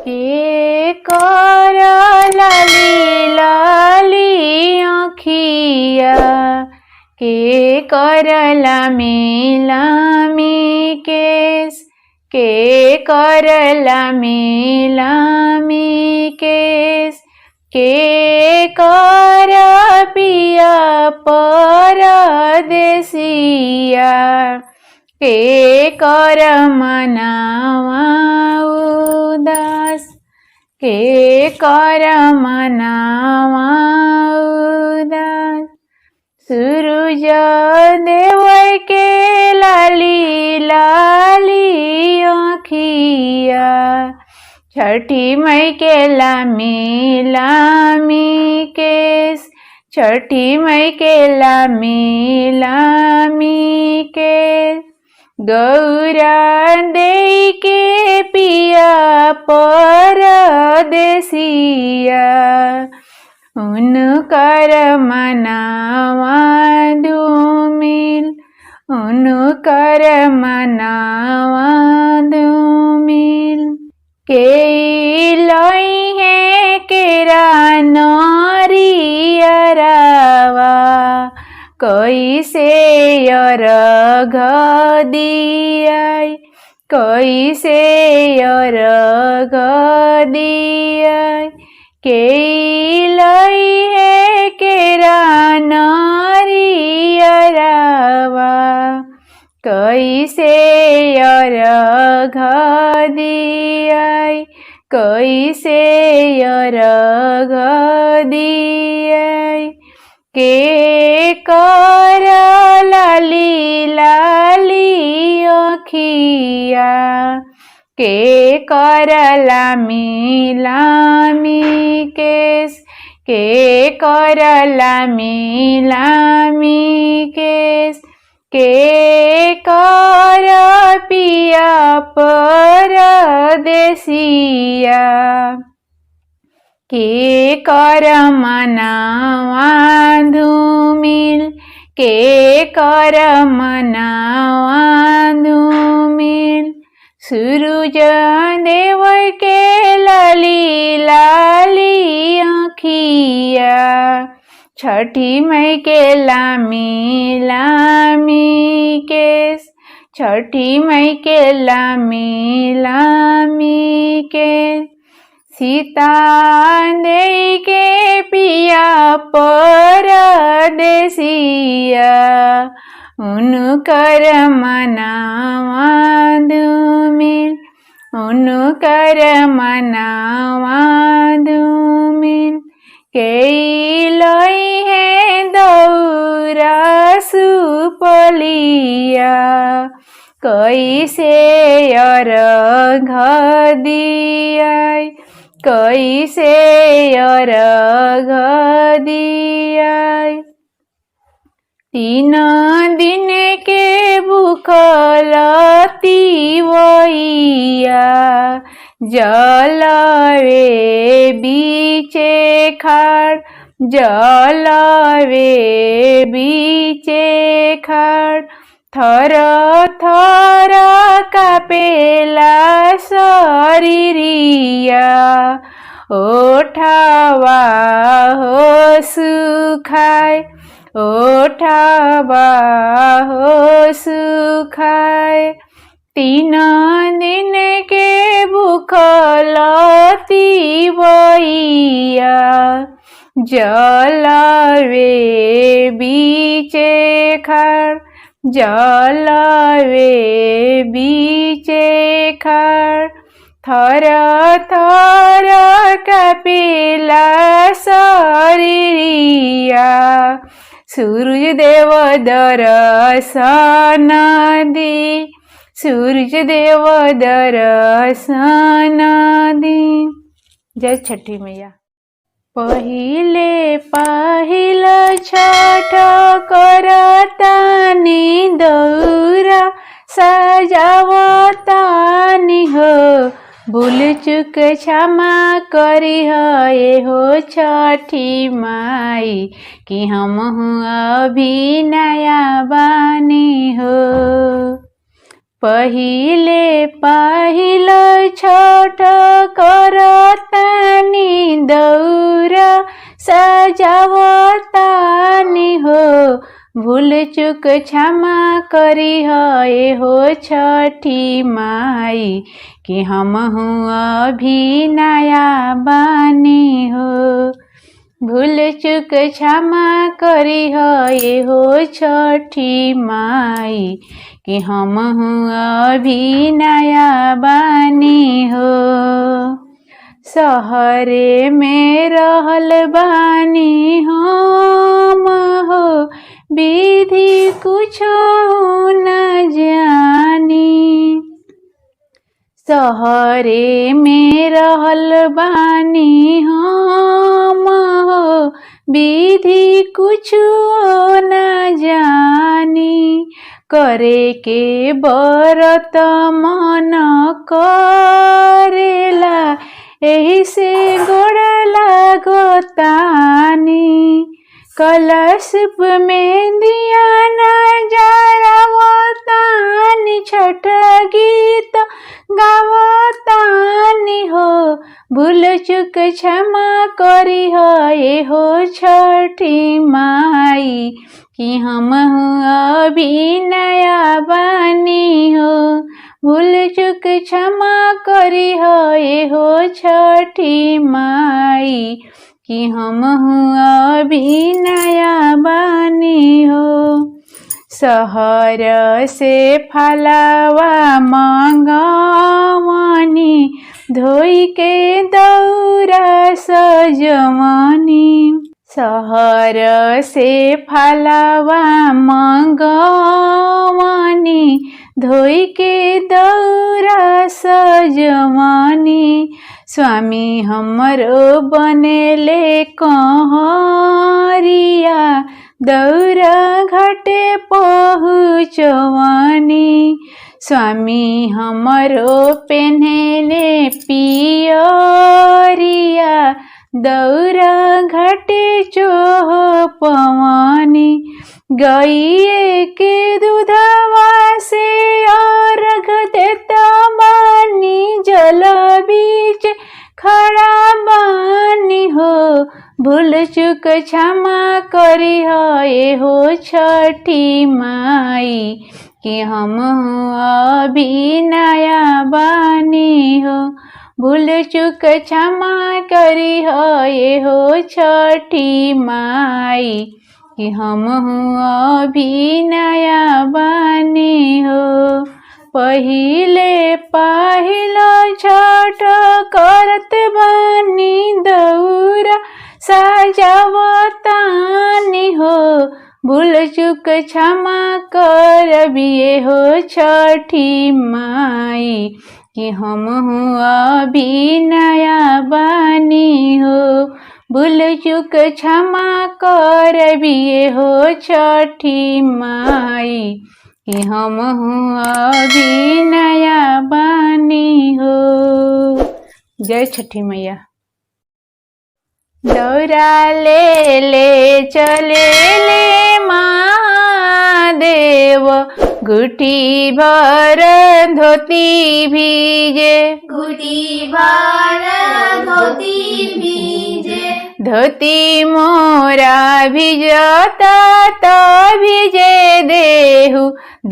के कर लाली लाली आँखिया, के कर लामी लामी केस, के कर लामी लामी केस, के कर पिया परदेसिया, के कर मनावा उदास, के कर मनावा उदास। सूरज देव के लाली लाली आँखिया, छठी मई के लामी लामी केस, छठी मई के लामी लामी केस। गौरा दे के पिया परदेसिया, उनकर मनावा धूमिल, उनकर मनावा धूमिल। के लई है केरा नरियरावा, कैसे अर्घ दियाई, कैसे अर्घ दियाई। के लई है केरा नरियरावा, कैसे अर्घ दियाई, कैसे अर्घ दियाई। के कर लाली लाली आँखिया, के कर लामी लामी केस, के कर लामी लामी केस, के कर पिया परदेसिया, के कर मनावा धूमिल, के कर मनावा धूमिल। सूरज देव के लाली लाली आँखिया, छठी मई के लामी लामी केस, छठी मई के लामी लामी केस। सीता दे के पिया परदेसिया, उनकर मनावा धूमिल, उनकर मनावा धूमिल। के लई है दौरा सुपलिया, कैसे अर्घ दियाई, कैसे अर्घ दियाई। 3 दिन के भूखल तिवैया, जलवे बीचे खाड़, जलवे बीचे खाड़। थर थर कापेला शरीरिया, ओठवा हो सुखाय, ओठवा हो सुखाय। 3 दिन के भूखल तिवैया, जलवे बीचे खाड़, जलवे बीचे खाड़। थर थर कापेला शरीरिया, सूरज देव दर्शन दे, सूरज देव दर्शन दे। जय छठी मैया। पहिले पहिल छठ करतानी दौरा सजावतानी हो, भूल चुक क्षमा करी ये हो छठी माई, कि हम अभी नया बानी हो। पहिले पहिल छठ करतानी दौरा सजावतानी हो भूल चुक क्षमा करी हे हो छठी माई कि हम अभी नया बानी हो भूल चुक क्षमा करी हे हो छठी माई कि हम अभी नया बानी हो सहरे में रहल बानी हम हो विधि कुछो न जानी सहरे में रहल बानी हम हो विधि कुछो न जानी करे के बरत मन करेला एही से गोड़ लागतानी कलश में दिया नजरवतानी छठ गीत गावतानी हो भूल चुक क्षमा करी हे हो छठी माई कि हम अभी नया बानी हो भूल चुक क्षमा करी हे हो छठी माई कि हम अभी नया बानी हो सहर से फलवा मंगवानी धोई के दौरा सजवानी सहर से फलवा मंगवानी धोई के दौरा सजवानी स्वामी हमरो बनेले कहरिया दौरा घाटे पहुँचवानी स्वामी हमरो पेन्हेले पियरिया दौरा घाटे चोह पवानी गइए के दूधवा से अर्घ देता बानी जल बीच खड़ा बानी हो भूल चुक क्षमा करी हे हो छठी माई कि हम अभी नया बानी हो भूल चुक क्षमा करी हे हो छठी माई कि हम अभी नया बानी हो पहिले पहिल छठ करत बानी दौरा सजावतानी हो भूल चुक क्षमा करबिए हो छठी माई कि हम अभी नया बानी हो भूल चुक क्षमा करबिए हो छठी माई कि हम अभी नया बानी हो। जय छठी मैया। दौरा ले चले ले महादेव गुटी भर धोती भीजे गुटी भर धोती भीजे धोती मोरा भिजता तो भिजे देहु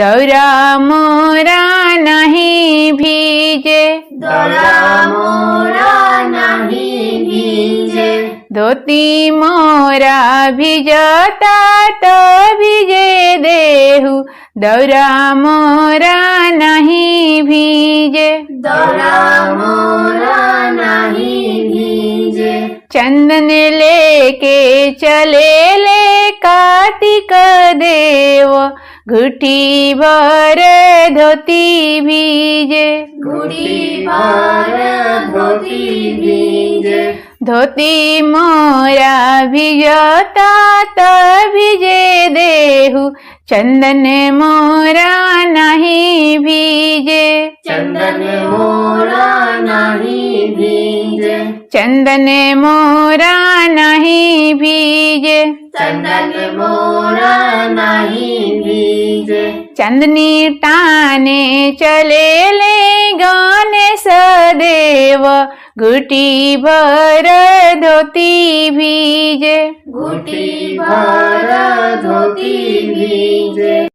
दौरा मोरा नहीं भीजे दौरा मोरा नहीं भीजे धोती मोरा भिजता तो भिजे देहु दौरा मोरा नहीं भीजे दौरा मोरा नहीं भीजे चंदन लेके चले ले कार्तिक देव घुटी भर धोती भीजे गुटी भर धोती भीजे धोती मोरा भिजता तो भिजे देहु चंदन मोरा नहीं भीजे चंदन मोरा नहीं भींजे चंदन मोरा नहीं भीजे चंदन मोरा नहीं भींजे चंदनी ताने चले ले गाने सदेव घुटी भर धोती भीजे घुटी भर धोती भींजे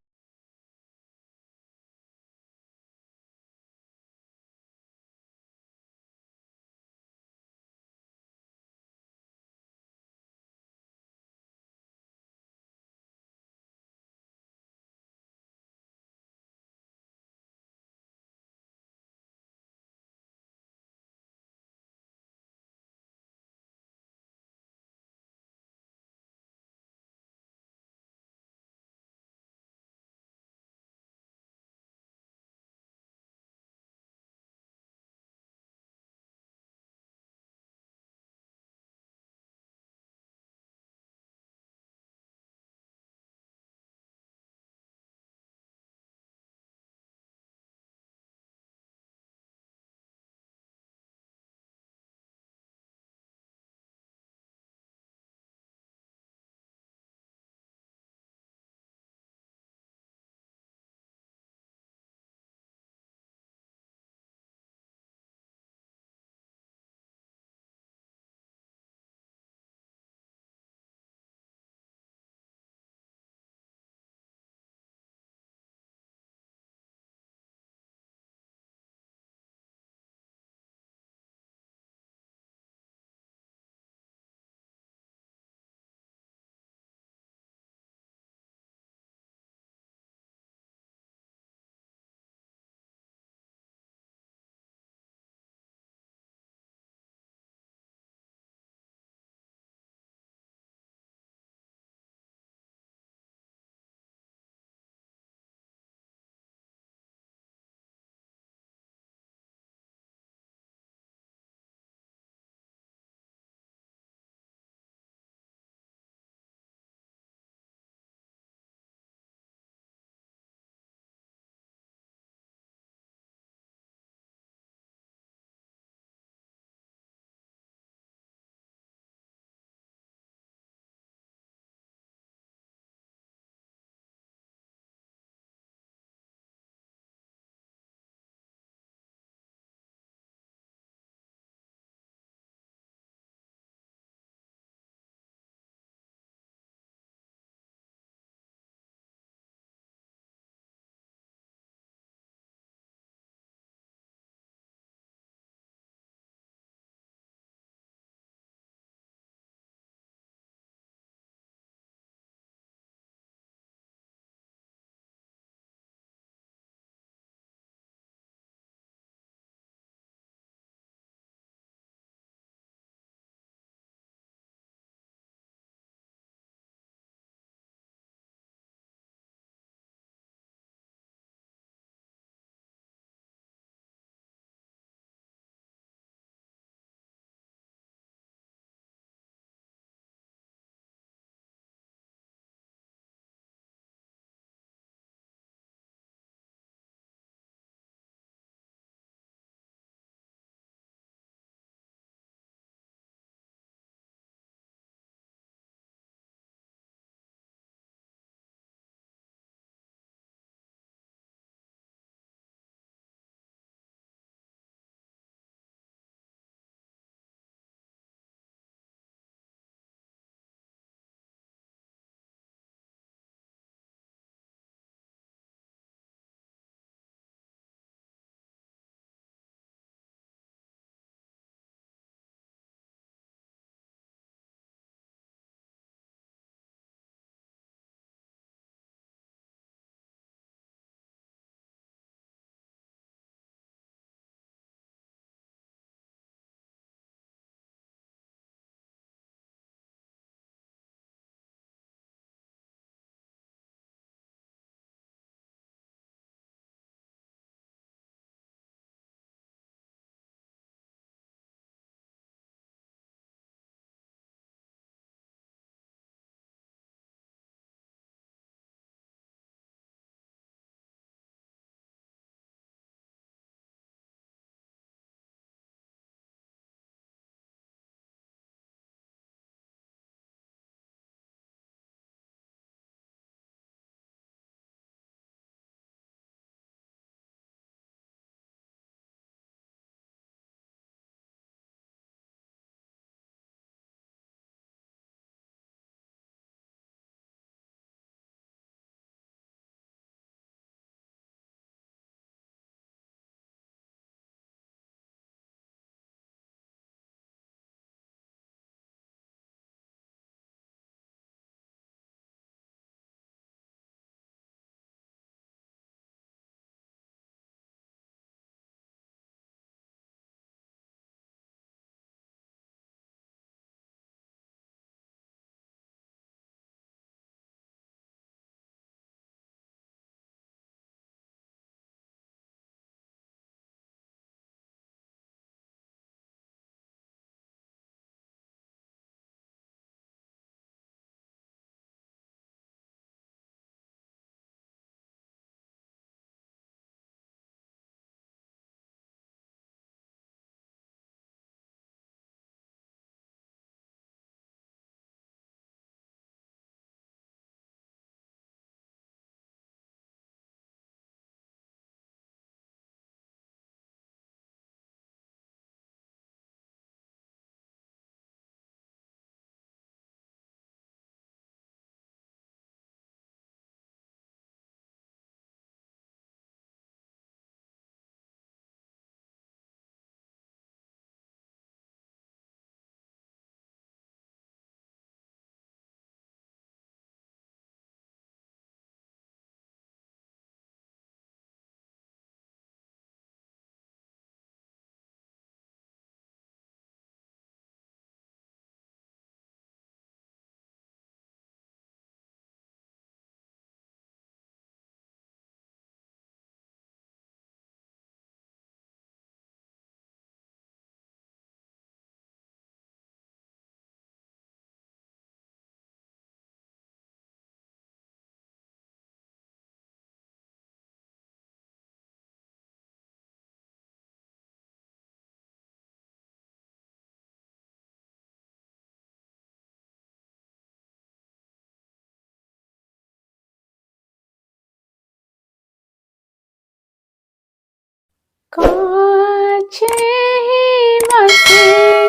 कांच ही मस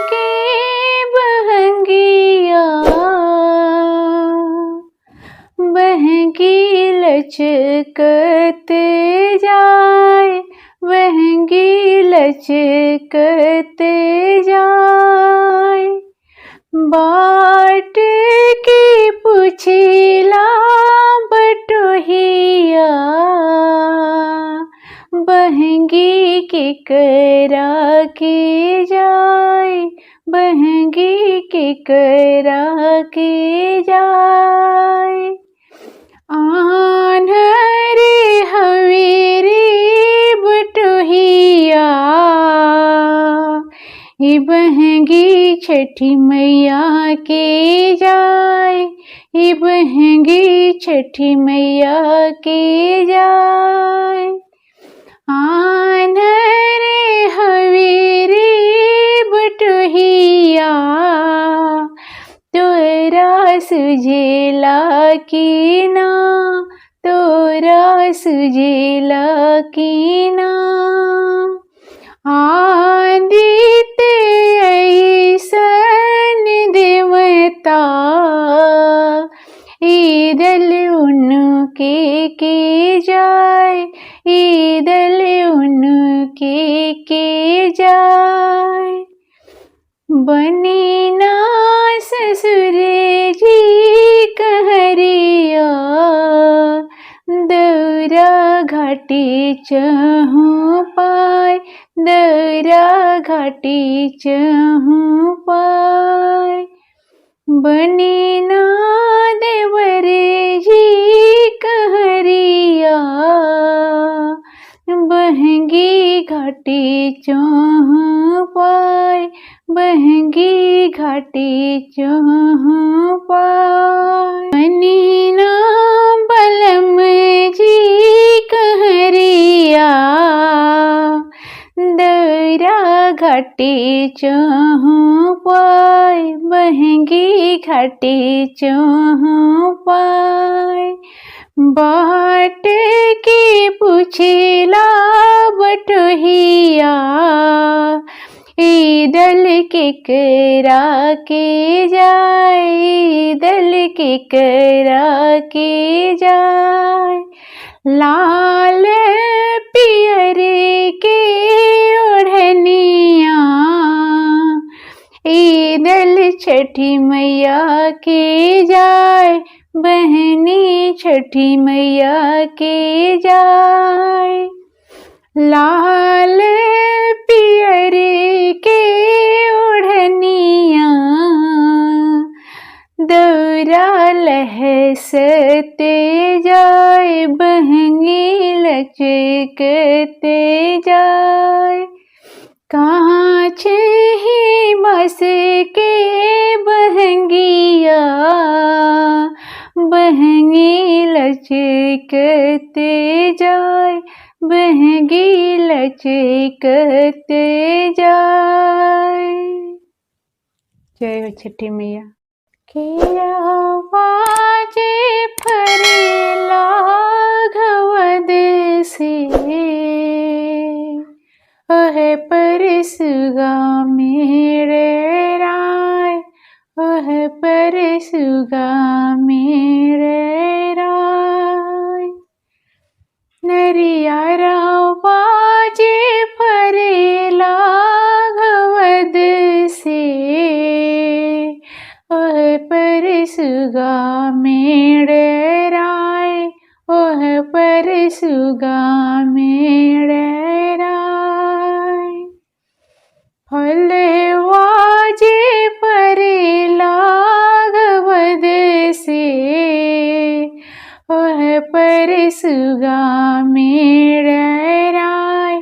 के बहंगिया, बहंगी लचकते जाए, बहंगी लचकते जाए। बाट की पुछिला बटोहिया, बहंगी के करा के जाए, बहंगी के करा के जाए। आन्हरे हवेरे बटोहिया, ये बहंगी छठी मैया के जाए, ये बहंगी छठी मैया के जाए। आन्हरे हवेरे बटोहिया, तोरा सुझेला की ना, तोरा सुझेला की ना। आदित ऐसन देवता, ईदल उनके के जाए, ईदल उनके के जाए। बनी ना ससुर जी कहरिया, दौरा घाटी चहु पाए, दौरा घाटी चहु पाए। बनी ना देवर जी कहरिया, बहंगी घाटी चहु पाए, बहंगी घाटी चहु पाए। बनी ना बलम जी कहरिया, दौरा घाटी चहु पाए, बहंगी घाटी चहु पाए। बाट की पुछिला बटोहिया, ईदल के करा के जाए, ईदल के करा के जाए। लाल पियर के ओढ़निया, ईदल छठी मैया के जाए, बहनी छठी मैया के जाए। लाल पियर के ओढ़निया, दौरा लहसते जाए, बहंगी लचकते जाए। कांच ही बस के बहंगिया, बहंगी लचकते जाए, बहंगी लचकते जाए। जय हो छठी मैया। आवाज फरेला घवद से, ओह परसुगा मेरे राय, ओह परसुगा मेरे राय। नरियारा बाजे फरेला घवद से, ओह परसुगा मेरे राय, ओह परसुगा मेरे राय। फलवा जे फरेला घवद से, ओह परसुगा मेरे राय,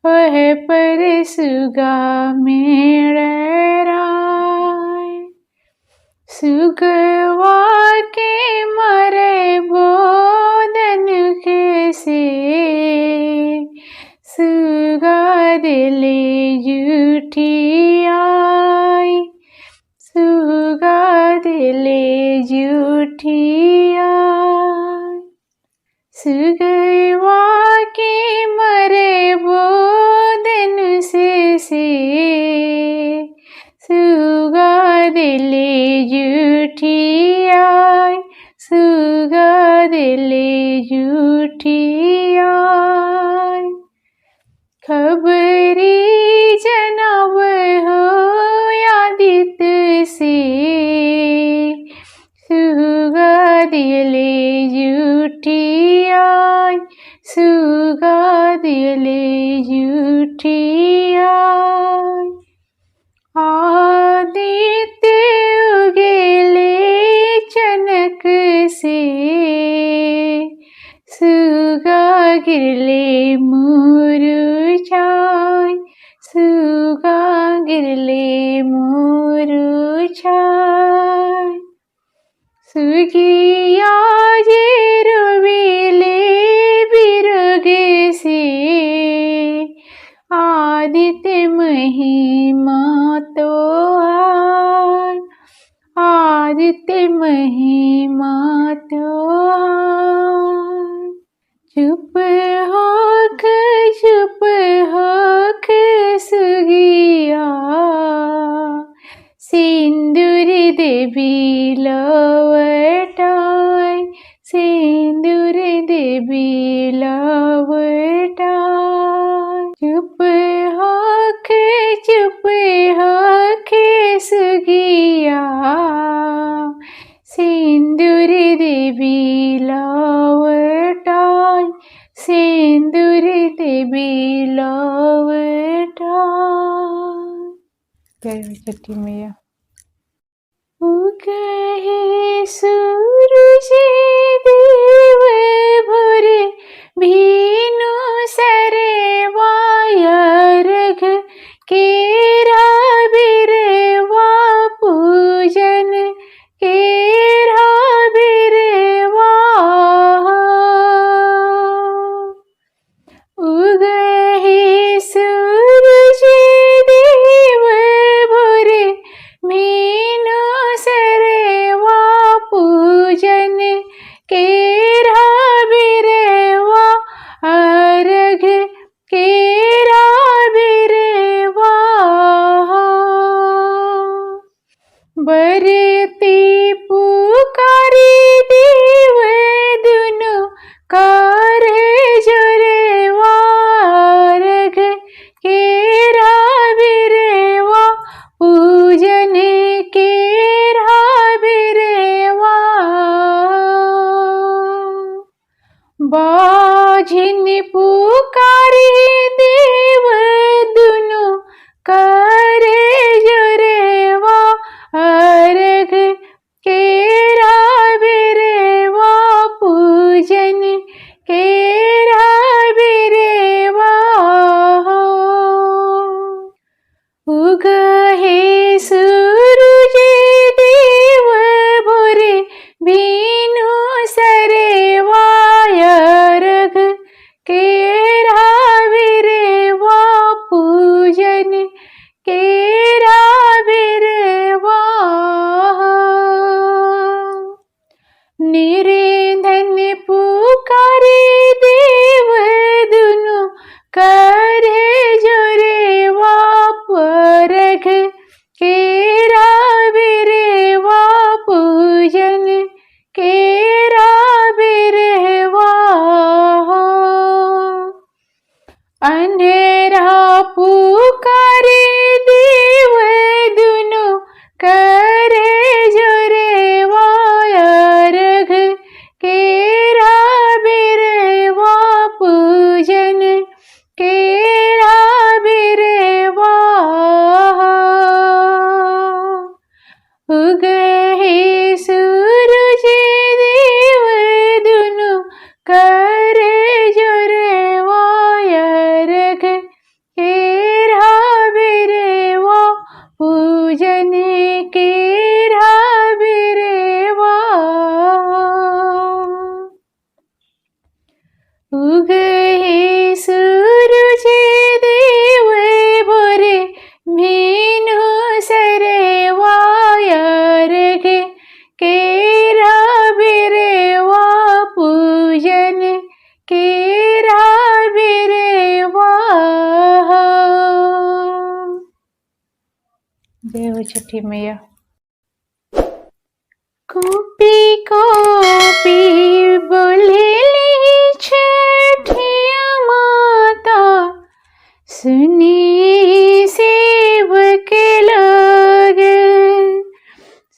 ओह परसुगा मेरे राय। सुगवा के मरे बोदन के से, सुगा दिले जूठी आई, सुगा दिले जूठी आई। सुगवा के मरे बोदन सुगा दिले जुठियाई सुगा दिले जुठियाई खबरी जनाब हो यादित से सुगा दिले जुठियाई सुगा दिले जुठियाई आदित्य उगेले चनक से सुगा गिरले मुरुछाई सुगा गिरले मुरुछाई सुगिया जे रोवेले बिरग से आदित्य महिमा तो हाय आदित्य महिमा तो हाय चुप होक सुगिया सिंदूर देवी लवटाई सिंदूर देवी लवटाई चुप होक सुगिया सिंदूर देवी लवटाई सिंदूर देवी लवटाई। जय छठी मैया। उगहे सूरज देव भोरे भीनु सरे वायरघ केरा बिरवा पूजन केरा बिरवा उगहे सूरज देव भोरे भीनु सरवा पूजन केरा बिरवा अर्घ केरा बिरवा बरती पुकारी देव दुनु करे जोरेवा अर्घ केरा बिरवा पूजन केरा बिरवा बाझिन पुकारी देव दुनु करे जोरेवा अर्घ केरा बिरवा पूजन केरा बिरवा उगहे सूरज देव भोरे भीनु सरे वायरघ केरा बिरवा पूजन केरा बिरवा निरेंधन पुकारे देव दुनु करे जोरेवा परघ केरा बिरवा पूजन केरा बिरवा अंधेरा पुकारे देव दुनु करे जोरेवा अर्घ केरा बिरवा पूजन केरा बिरवा जय हो छठी मैया। कॉपी कॉपी बोलेली छठिया माता, सुनिए सेवक लोग,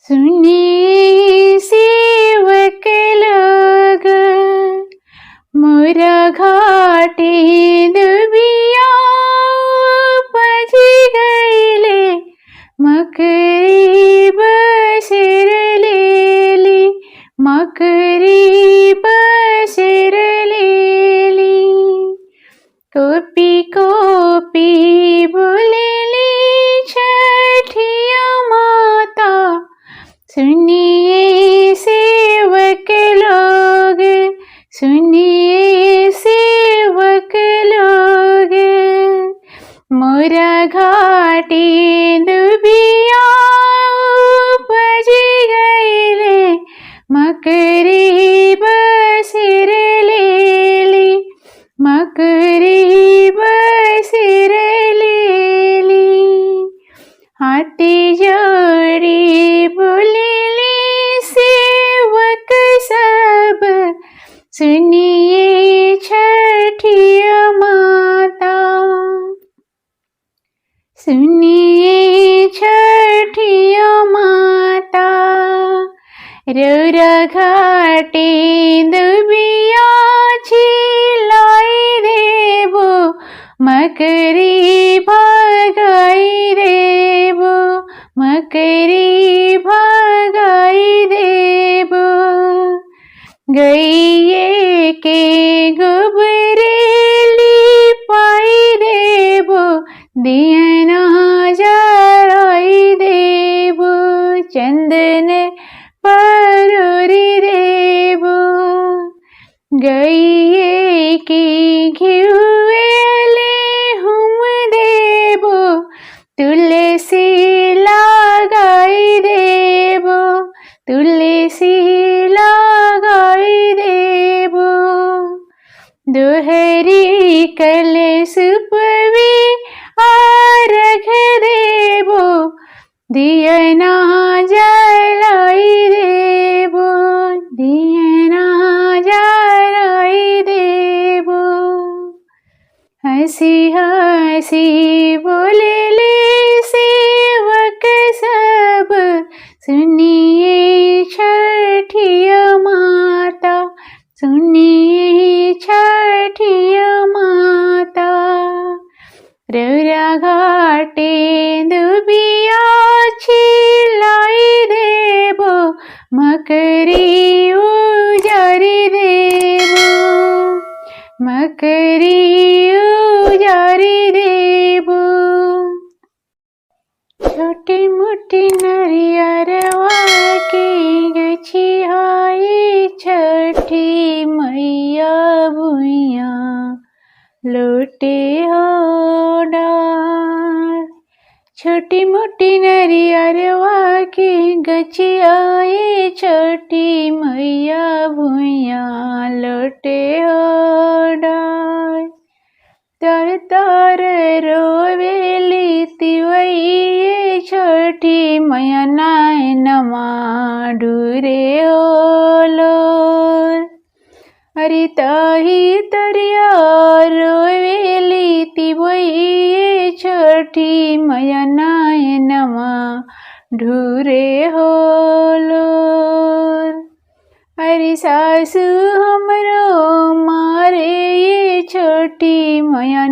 सुनिए सेवक लोग, मोरा घाटे दुबिया पजी गईले, मकरी बसेर लेली, मकरी बसेर लेली। कॉपी कॉपी बोलेली छठिया माता, सुनिए सेवक लोग, सुनिए सेवक लोग, मोरा घाटे दुबिया उपजी गईले, मकरी बसेर लेली, मकरी बसेर लेली। हाथी जोड़ी बोलेली सेवक सब, सुनिए छठिया माता, सुनिए छठिया माता। रौरा घाटे दुबिया छिलाई देबो, मकरी भगाई देबो, मकरी भगाई देबो। गैये के गोबरेली पाई देबो, दियना जराई देबो, चंदन परोरी देबो। गैये की घिउएले हुम देबो, तुलसी लगाई देबो, तुलसी लगाई देबो। दोहरी कलश पवी आरघ देबो, दियना जलाई देबो, दियना जलाई देबो। हंसी हंसी बोलेले सेवक सब, सुनिए छठिया माता, सुनिए छठिया माता। रौरा घाटे दुबिया छिलाई देबो, मकरी उजारी देबो, मकरी उजारी देबो। छोटी मोटी नरियरवा की गछियाई, छठी मैया भुइया लोटे हो डार। छोटी मोटी नरियरवा की गछियाई, छठी मैया भुइया लोटे हो डार। तर तर रोवेली तिवैये, छठी मैया नैनमा ढूरे ओलोर। अरे ताही तरिया रोवेली तिवैये, छठी मैया नैनमा ढूरे होलोर। अरे सासु हमरो मारे ये, छठी मैया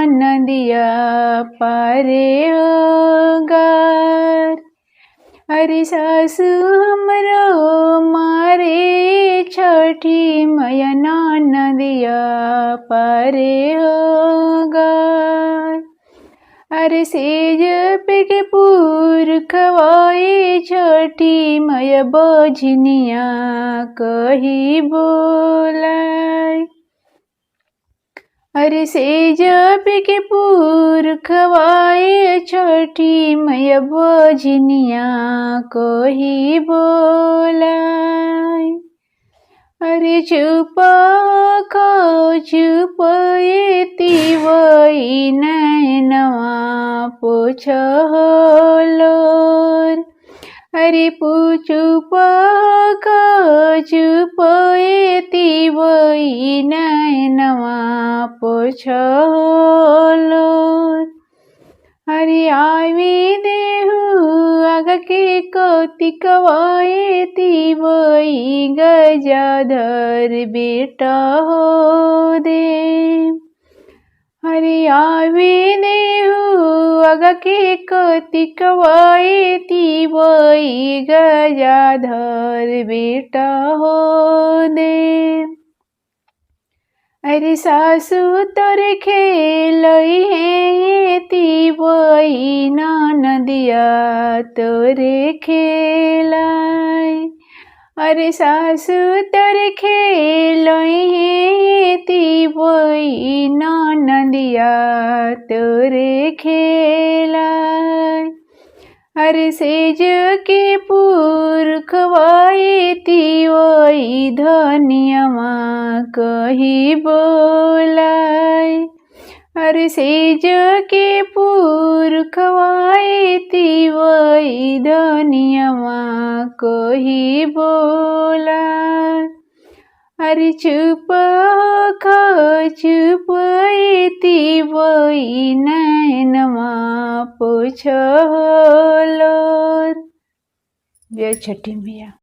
नदिया पारे हो गार। अरे सासु हमरो मारे, छठी मैया नदिया पारे हो गार। अरे सेज पे के पूर खवाए, छठी मैया बजनिया कही बोलाय। अरे सेज पे के पूर खवाए, छठी मैया बजनिया कही बोलाय। अरे चुप खो चुप येती वही नैनवा पोछलोर। अरे चुप खो चुप येती वही नैनवा पोछलोर। हरि आवी देहु आगके कौतिक वायेती वही गजाधर बेटा हो दे। हरि आवी देहु आगके कौतिक वायेती वही गजाधर बेटा हो दे। अरे सासु तोर खेलई हेती वही नदिया तोरे खेलाई। अरे सासु तोर खेलई हेती वही नदिया तोरे खेलाई। अरे सेज के पुरख वायेती वही धनियमा कही बोलाई। अरे सेज के पुरख वायेती वही धनियमा कही बोलाई। अरे चुप खो चुप येती वही नैनवा पोछलोर। जय छठी मैया।